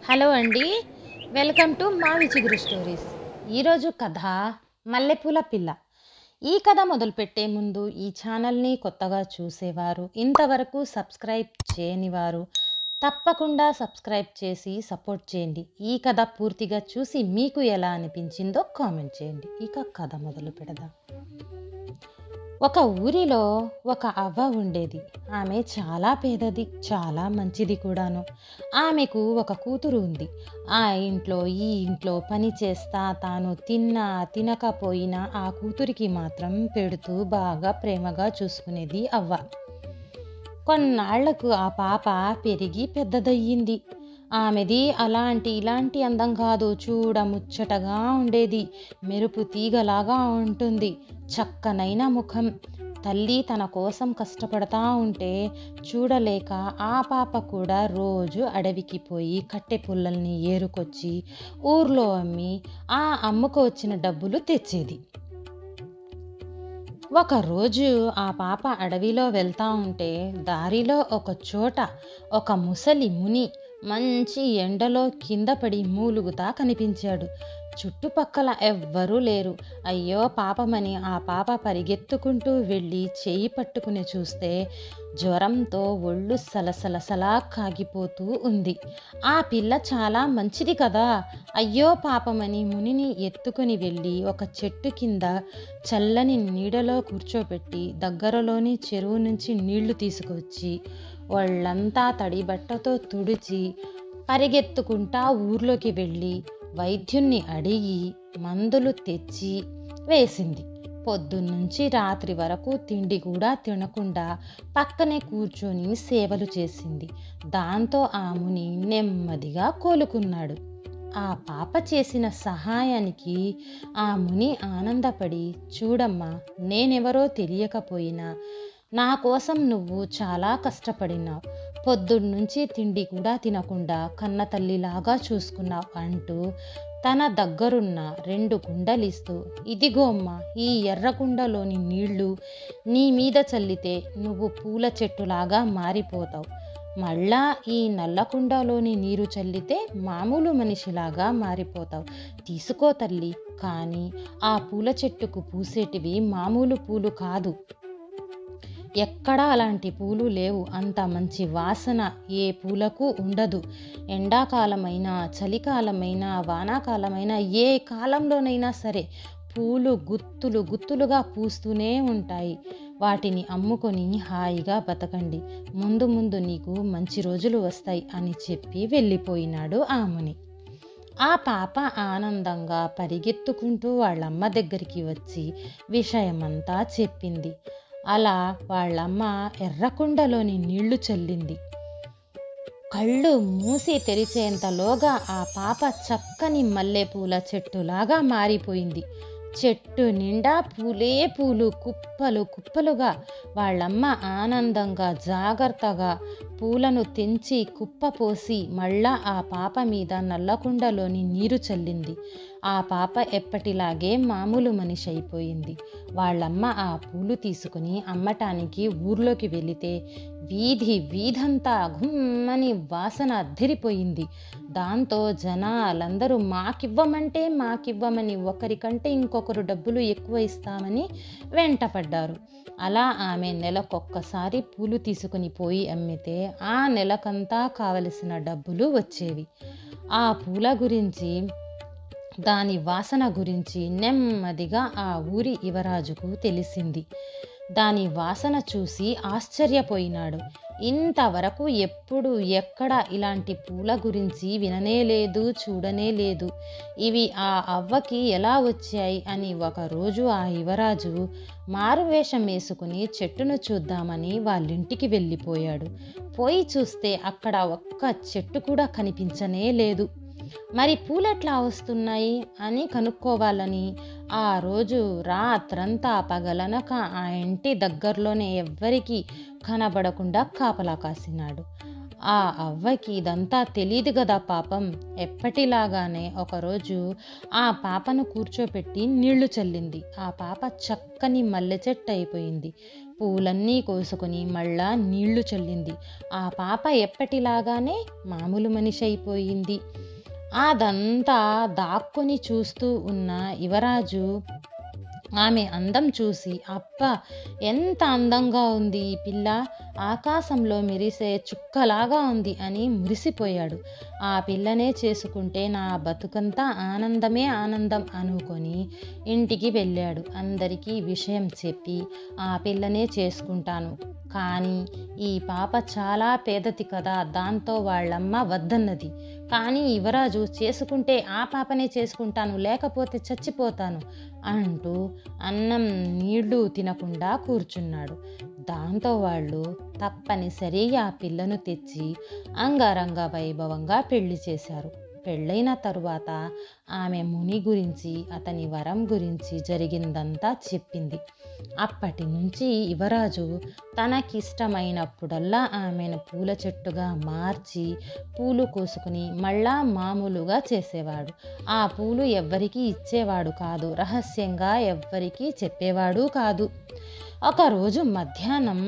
Hello అండి. Welcome to మావి చిగురు స్టోరీస్. ఈరోజు కథ మల్లెపూల పిల్ల. ఈ కథ మొదలుపెట్టే ముందు ఈ ఛానల్ని కొత్తగా చూసేవారు, ఇంతవరకు సబ్స్క్రైబ్ చేయనివారు తప్పకుండా సబ్స్క్రైబ్ చేసి సపోర్ట్ చేయండి. ఈ కథ పూర్తిగా చూసి మీకు ఎలా అనిపించిందో కామెంట్ చేయండి. ఇక కథ మొదలు పెడదాం. ఒక ఊరిలో ఒక అవ్వ ఉండేది. ఆమె చాలా పేదది, చాలా మంచిది కూడాను. ఆమెకు ఒక కూతురు ఉంది. ఆ ఇంట్లో ఈ ఇంట్లో పని చేస్తా తాను తిన్నా తినకపోయినా ఆ కూతురికి మాత్రం పెడుతూ బాగా ప్రేమగా చూసుకునేది అవ్వ. కొన్నాళ్లకు ఆ పాప పెరిగి పెద్దదయ్యింది. ఆమెది ఇలాంటి అందం కాదు, చూడముచ్చటగా ఉండేది. మెరుపు తీగలాగా ఉంటుంది, చక్కనైన ముఖం. తల్లి తన కోసం కష్టపడతా ఉంటే చూడలేక ఆ పాప కూడా రోజు అడవికి పోయి కట్టె పుల్లల్ని ఏరుకొచ్చి ఊర్లో అమ్మి ఆ అమ్ముకు వచ్చిన డబ్బులు తెచ్చేది. ఒకరోజు ఆ పాప అడవిలో వెళ్తా ఉంటే దారిలో ఒక చోట ఒక ముసలి ముని మంచి ఎండలో కింద పడి మూలుగుతా కనిపించాడు. చుట్టుపక్కల ఎవ్వరూ లేరు. అయ్యో పాపమని ఆ పాప పరిగెత్తుకుంటూ వెళ్ళి చేయి పట్టుకుని చూస్తే జ్వరంతో ఒళ్ళు సలసలసలా కాగిపోతూ ఉంది. ఆ పిల్ల చాలా మంచిది కదా. అయ్యో పాపమని మునిని ఎత్తుకుని వెళ్ళి ఒక చెట్టు కింద చల్లని నీడలో కూర్చోబెట్టి దగ్గరలోని చెరువు నుంచి నీళ్లు తీసుకొచ్చి వాళ్ళంతా తడి బట్టతో తుడిచి పరిగెత్తుకుంటా ఊర్లోకి వెళ్ళి వైద్యుణ్ణి అడిగి మందులు తెచ్చి వేసింది. పొద్దున్నుంచి రాత్రి వరకు తిండి కూడా తినకుండా పక్కనే కూర్చొని సేవలు చేసింది. దాంతో ఆ ముని నెమ్మదిగా కోలుకున్నాడు. ఆ పాప చేసిన సహాయానికి ఆ ముని ఆనందపడి, చూడమ్మా, నేనెవరో తెలియకపోయినా నా కోసం నువ్వు చాలా కష్టపడినావు, పొద్దున్నుంచి తిండి కూడా తినకుండా కన్న తల్లిలాగా చూసుకున్నావు అంటూ తన దగ్గరున్న 2 కుండలిస్తూ, ఇదిగోమ్మా, ఈ ఎర్ర కుండలోని నీళ్లు నీ మీద చల్లితే నువ్వు పూల చెట్టులాగా మారిపోతావు. మళ్ళా ఈ నల్ల కుండలోని నీరు చల్లితే మామూలు మనిషిలాగా మారిపోతావు. తీసుకో తల్లి. కానీ ఆ పూల చెట్టుకు పూసేటివి మామూలు పూలు కాదు. ఎక్కడా అలాంటి పూలు లేవు. అంత మంచి వాసన ఏ పూలకు ఉండదు. ఎండాకాలమైనా చలికాలమైనా వానాకాలమైనా ఏ కాలంలోనైనా సరే పూలు గుత్తులు గుత్తులుగా పూస్తూనే ఉంటాయి. వాటిని అమ్ముకొని హాయిగా బతకండి. ముందు ముందు నీకు మంచి రోజులు వస్తాయి అని చెప్పి వెళ్ళిపోయినాడు ఆ ముని. ఆ పాప ఆనందంగా పరిగెత్తుకుంటూ వాళ్ళమ్మ దగ్గరికి వచ్చి విషయమంతా చెప్పింది. అలా వాళ్ళమ్మ ఎర్రకుండలోని నీళ్లు చల్లింది. కళ్ళు మూసి తెరిచేంతలోగా ఆ పాప చక్కని మల్లెపూల చెట్టులాగా మారిపోయింది. చెట్టు నిండా పూలే పూలు, కుప్పలు కుప్పలుగా. వాళ్ళమ్మ ఆనందంగా జాగ్రత్తగా పూలను తెంచి కుప్ప పోసి మళ్ళా ఆ పాప మీద నల్లకుండలోని నీరు చల్లింది. ఆ పాప ఎప్పటిలాగే మామూలు మనిషి అయిపోయింది. వాళ్ళమ్మ ఆ పూలు తీసుకుని అమ్మటానికి ఊర్లోకి వెళితే వీధంతా గుమ్మని వాసన అద్దిరిపోయింది. దాంతో జనాలందరూ మాకివ్వమని ఒకరికంటే ఇంకొకరు డబ్బులు ఎక్కువ ఇస్తామని వెంటపడ్డారు. అలా ఆమె నెలకొక్కసారి పూలు తీసుకుని పోయి అమ్మితే ఆ నెలకంతా కావలసిన డబ్బులు వచ్చేవి. ఆ పూల గురించి, దాని వాసన గురించి నెమ్మదిగా ఆ ఊరి యువరాజుకు తెలిసింది. దాని వాసన చూసి ఆశ్చర్యపోయినాడు. ఇంతవరకు ఎప్పుడు ఎక్కడ ఇలాంటి పూల గురించి విననే లేదు, చూడనే లేదు. ఇవి ఆ అవ్వకి ఎలా వచ్చాయి అని ఒకరోజు ఆ యువరాజు మారువేషం వేసుకుని చెట్టును చూద్దామని వాళ్ళింటికి వెళ్ళిపోయాడు. పోయి చూస్తే అక్కడ ఒక్క చెట్టు కూడా కనిపించనే లేదు. మరి పూలెట్లా వస్తున్నాయి అని కనుక్కోవాలని ఆ రోజు రాత్రంతా పగలనక ఆ ఇంటి దగ్గరలోనే ఎవ్వరికీ కనబడకుండా కాపలా కాసినాడు. ఆ అవ్వకి ఇదంతా తెలీదు కదా పాపం. ఎప్పటిలాగానే ఒకరోజు ఆ పాపను కూర్చోపెట్టి నీళ్లు చల్లింది. ఆ పాప చక్కని మల్లె చెట్టు అయిపోయింది. పూలన్నీ కోసుకొని మళ్ళా నీళ్లు చల్లింది. ఆ పాప ఎప్పటిలాగానే మామూలు మనిషి అయిపోయింది. అదంతా దాక్కుని చూస్తూ ఉన్న యువరాజు ఆమె అందం చూసి, అబ్బా, ఎంత అందంగా ఉంది ఈ పిల్ల, ఆకాశంలో మెరిసే చుక్కలాగా ఉంది అని మురిసిపోయాడు. ఆ పిల్లనే చేసుకుంటే నా బతుకంతా ఆనందమే ఆనందం అనుకొని ఇంటికి వెళ్ళాడు. అందరికీ విషయం చెప్పి ఆ పిల్లనే చేసుకుంటాను, కానీ ఈ పాప చాలా పేదతి కదా, దాంతో వాళ్ళమ్మ వద్దన్నది. కానీ యువరాజు చేసుకుంటే ఆ పాపనే చేసుకుంటాను, లేకపోతే చచ్చిపోతాను అంటూ అన్నం నీళ్లు తినకుండా కూర్చున్నాడు. దాంతో వాళ్ళు తప్పనిసరిగా ఆ పిల్లను తెచ్చి అంగరంగ వైభవంగా పెళ్లి చేశారు. పెళ్ళైన తరువాత ఆమె ముని గురించి, అతని వరం గురించి జరిగిందంతా చెప్పింది. అప్పటి నుంచి యువరాజు తనకిష్టమైనప్పుడల్లా ఆమెను పూల చెట్టుగా మార్చి పూలు కోసుకుని మళ్ళా మామూలుగా చేసేవాడు. ఆ పూలు ఎవ్వరికీ ఇచ్చేవాడు కాదు, రహస్యంగా ఎవ్వరికీ చెప్పేవాడు కాదు. ఒకరోజు మధ్యాహ్నం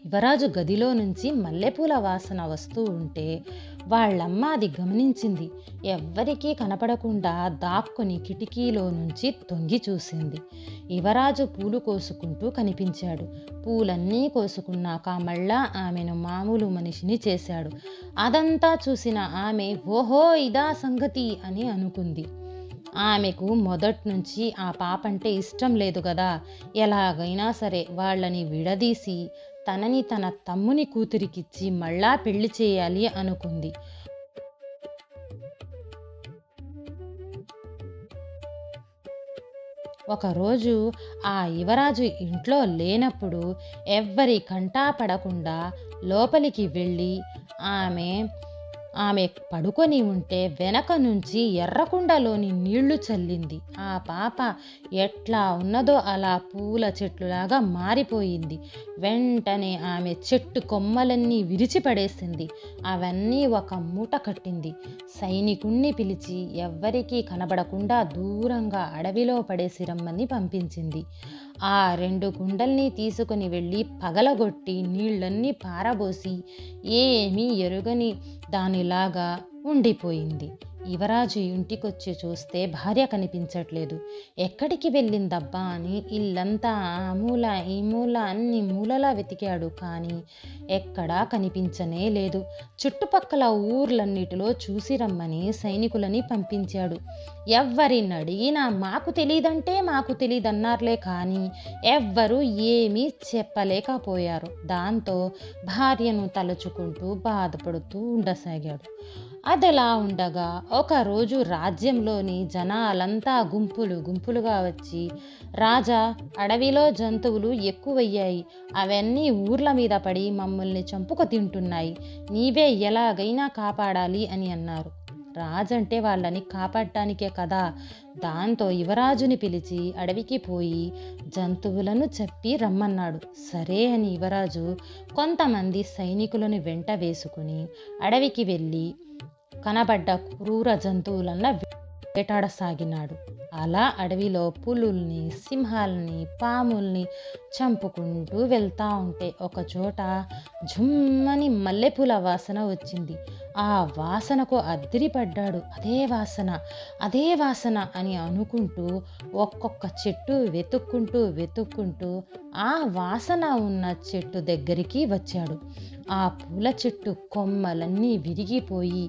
యువరాజు గదిలో నుంచి మల్లెపూల వాసన వస్తూ ఉంటే వాళ్ళమ్మ అది గమనించింది. ఎవ్వరికీ కనపడకుండా దాక్కుని కిటికీలో నుంచి తొంగి చూసింది. యువరాజు పూలు కోసుకుంటూ కనిపించాడు. పూలన్నీ కోసుకున్నాక మళ్ళా ఆమెను మామూలు మనిషిని చేశాడు. అదంతా చూసిన ఆమె, ఓహో, ఇదా సంగతి అని అనుకుంది. ఆమెకు మొదట్నుంచి ఆ పాపంటే ఇష్టం లేదు కదా, ఎలాగైనా సరే వాళ్ళని విడదీసి తనని తన తమ్ముని కూతురికిచ్చి మళ్ళా పెళ్లి చేయాలి అనుకుంది. ఒకరోజు ఆ యువరాజు ఇంట్లో లేనప్పుడు ఎవ్వరి కంటా పడకుండా లోపలికి వెళ్ళి ఆమె పడుకొని ఉంటే వెనక నుంచి ఎర్రకుండలోని నీళ్లు చల్లింది. ఆ పాప ఎట్లా ఉన్నదో అలా పూల చెట్టులాగా మారిపోయింది. వెంటనే ఆమె చెట్టు కొమ్మలన్నీ విరిచిపడేసింది. అవన్నీ ఒక మూట కట్టింది. సైనికుణ్ణి పిలిచి ఎవ్వరికీ కనబడకుండా దూరంగా అడవిలో పడేసి రమ్మని పంపించింది. ఆ 2 కుండల్ని తీసుకుని వెళ్ళి పగలగొట్టి నీళ్ళన్నీ పారబోసి ఏమీ ఎరుగని దానిలాగా ఉండిపోయింది. యువరాజు ఇంటికొచ్చి చూస్తే భార్య కనిపించట్లేదు. ఎక్కడికి వెళ్ళిందబ్బా అని ఇల్లంతా ఆ మూల ఈ మూల అన్ని మూలలా వెతికాడు, కానీ ఎక్కడా కనిపించనే లేదు. చుట్టుపక్కల ఊర్లన్నిటిలో చూసి రమ్మని సైనికులని పంపించాడు. ఎవ్వరిని అడిగినా మాకు తెలీదంటే మాకు తెలీదన్నారులే, కానీ ఎవ్వరూ ఏమీ చెప్పలేకపోయారు. దాంతో భార్యను తలుచుకుంటూ బాధపడుతూ ఉండసాగాడు. అదలా ఉండగా ఒకరోజు రాజ్యంలోని జనాలంతా గుంపులుగా వచ్చి, రాజా, అడవిలో జంతువులు ఎక్కువయ్యాయి, అవన్నీ ఊర్ల మీద పడి మమ్మల్ని చంపుకు తింటున్నాయి, నీవే ఎలాగైనా కాపాడాలి అని అన్నారు. రాజంటే వాళ్ళని కాపాడటానికే కదా. దాంతో యువరాజుని పిలిచి అడవికి పోయి జంతువులను చెప్పి రమ్మన్నాడు. సరే అని యువరాజు కొంతమంది సైనికులను వెంట వేసుకుని అడవికి వెళ్ళి కనబడ్డ క్రూర జంతువులన్న వేటాడసాగినాడు. అలా అడవిలో పులుల్ని, సింహాల్ని, పాముల్ని చంపుకుంటూ వెళ్తా ఉంటే ఒకచోట జుమ్మని మల్లెపూల వాసన వచ్చింది. ఆ వాసనకు అదిరిపడ్డాడు. అదే వాసన అని అనుకుంటూ ఒక్కొక్క చెట్టు వెతుక్కుంటూ ఆ వాసన ఉన్న చెట్టు దగ్గరికి వచ్చాడు. ఆ పూల చెట్టు కొమ్మలన్నీ విరిగిపోయి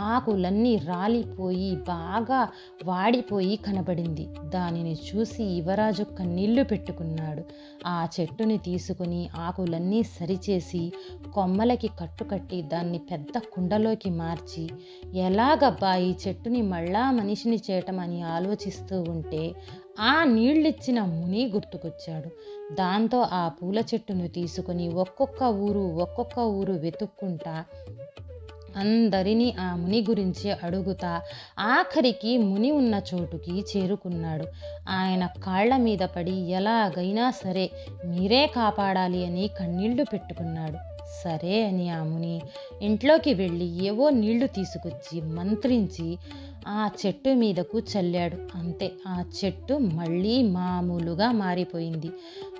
ఆకులన్నీ రాలిపోయి బాగా వాడిపోయి కనబడింది. దానిని చూసి యువరాజు కన్నీళ్లు పెట్టుకున్నాడు. ఆ చెట్టుని తీసుకుని ఆకులన్నీ సరిచేసి కొమ్మలకి కట్టుకట్టి దాన్ని పెద్ద కుండలోకి మార్చి, ఎలాగబ్బా ఈ చెట్టుని మళ్ళా మనిషిని చేయటం అని ఆలోచిస్తూ ఉంటే ఆ నీళ్ళిచ్చిన ముని గుర్తుకొచ్చాడు. దాంతో ఆ పూల చెట్టును తీసుకుని ఒక్కొక్క ఊరు వెతుక్కుంటా అందరినీ ఆ ముని గురించి అడుగుతా ఆఖరికి ముని ఉన్న చోటుకి చేరుకున్నాడు. ఆయన కాళ్ల మీద పడి ఎలాగైనా సరే మీరే కాపాడాలి అని కన్నీళ్లు పెట్టుకున్నాడు. సరే అని ఆ ముని ఇంట్లోకి వెళ్ళి ఏవో నీళ్లు తీసుకొచ్చి మంత్రించి ఆ చెట్టు మీదకు చల్లాడు. అంతే, ఆ చెట్టు మళ్ళీ మామూలుగా మారిపోయింది.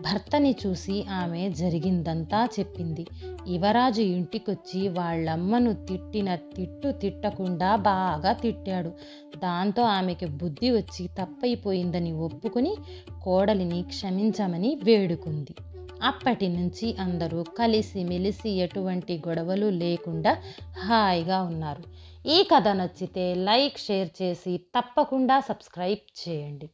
భర్తని చూసి ఆమె జరిగిందంతా చెప్పింది. యువరాజు ఇంటికొచ్చి వాళ్ళమ్మను తిట్టిన తిట్టు తిట్టకుండా బాగా తిట్టాడు. దాంతో ఆమెకి బుద్ధి వచ్చి తప్పైపోయిందని ఒప్పుకుని కోడలిని క్షమించమని వేడుకుంది. అప్పటి నుంచి అందరూ కలిసిమెలిసి ఎటువంటి గొడవలు లేకుండా హాయిగా ఉన్నారు. ఈ కథ నచ్చితే లైక్, షేర్ చేసి తప్పకుండా సబ్స్క్రైబ్ చేయండి.